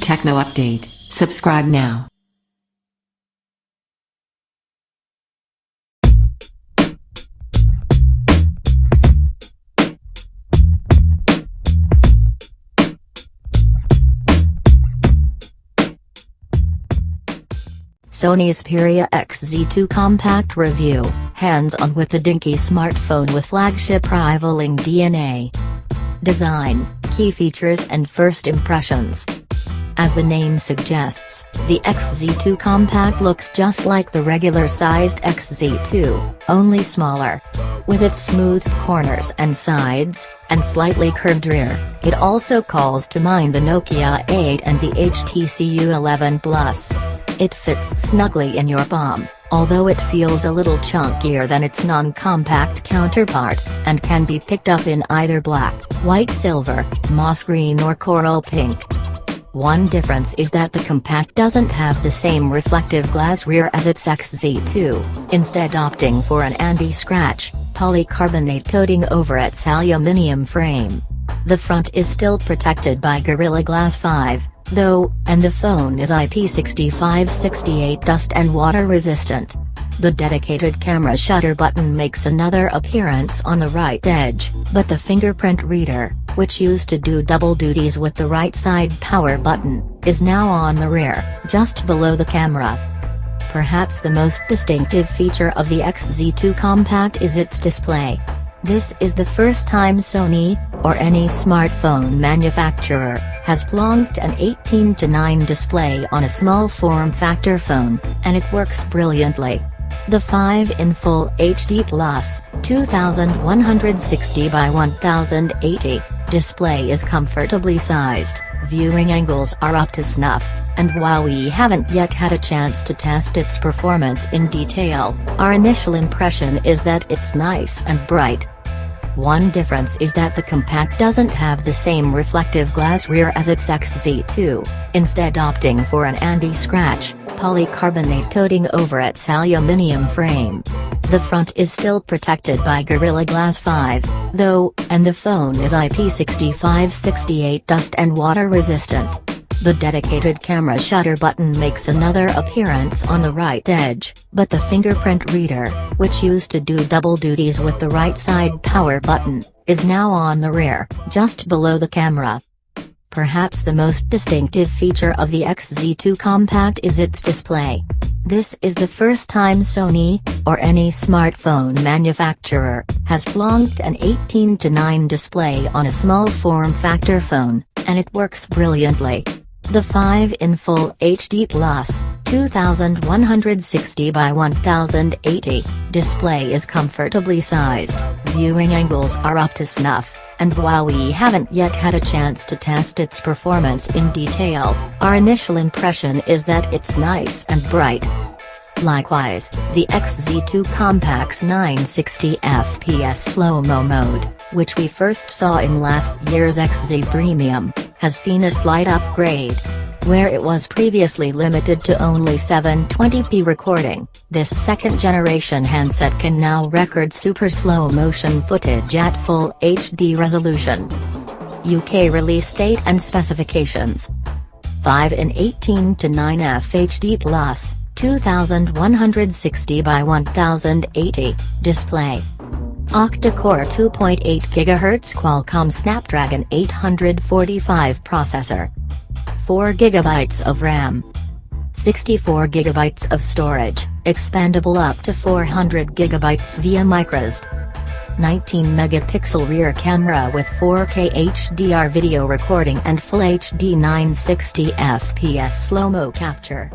Techno update. Subscribe now. Sony Xperia Xz2 compact review, hands-on with the dinky smartphone with flagship rivaling DNA. Design, key features and first impressions. As the name suggests, the Xz2 compact looks just like the regular-sized Xz2, only smaller. With its smooth corners and sides, and slightly curved rear, it also calls to mind the Nokia 8 and the HTC U11 Plus. It fits snugly in your palm, although it feels a little chunkier than its non-compact counterpart, and can be picked up in either black, white silver, moss green or coral pink. One difference is that the compact doesn't have the same reflective glass rear as its Xz2, instead opting for an anti-scratch, polycarbonate coating over its aluminium frame. The front is still protected by Gorilla Glass 5, though, and the phone is IP65-68 dust and water resistant. The dedicated camera shutter button makes another appearance on the right edge, but the fingerprint reader, which used to do double duties with the right side power button, is now on the rear, just below the camera. Perhaps the most distinctive feature of the Xz2 compact is its display. This is the first time Sony, or any smartphone manufacturer, has plonked an 18:9 display on a small form factor phone, and it works brilliantly. The 5-in Full HD Plus, 2160 by 1080, display is comfortably sized, viewing angles are up to snuff, and while we haven't yet had a chance to test its performance in detail, our initial impression is that it's nice and bright. One difference is that the compact doesn't have the same reflective glass rear as its Xz2, instead opting for an anti-scratch, polycarbonate coating over its aluminium frame. The front is still protected by Gorilla Glass 5, though, and the phone is IP65-68 dust and water resistant. The dedicated camera shutter button makes another appearance on the right edge, but the fingerprint reader, which used to do double duties with the right side power button, is now on the rear, just below the camera. Perhaps the most distinctive feature of the Xz2 compact is its display. This is the first time Sony, or any smartphone manufacturer, has plonked an 18:9 display on a small form factor phone, and it works brilliantly. The 5-in Full HD Plus, 2160 by 1080, display is comfortably sized, viewing angles are up to snuff, and while we haven't yet had a chance to test its performance in detail, our initial impression is that it's nice and bright. Likewise, the Xz2 Compact's 960 fps slow-mo mode, which we first saw in last year's Xz Premium, has seen a slight upgrade. Where it was previously limited to only 720p recording, this second-generation handset can now record super slow-motion footage at full HD resolution. UK release date and specifications. 5-in 18:9 FHD Plus, 2160 by 1080, display. Octa-core 2.8 GHz Qualcomm Snapdragon 845 processor. 4 GB of RAM. 64 GB of storage, expandable up to 400 GB via microSD. 19-megapixel rear camera with 4K HDR video recording and Full HD 960 fps slow-mo capture.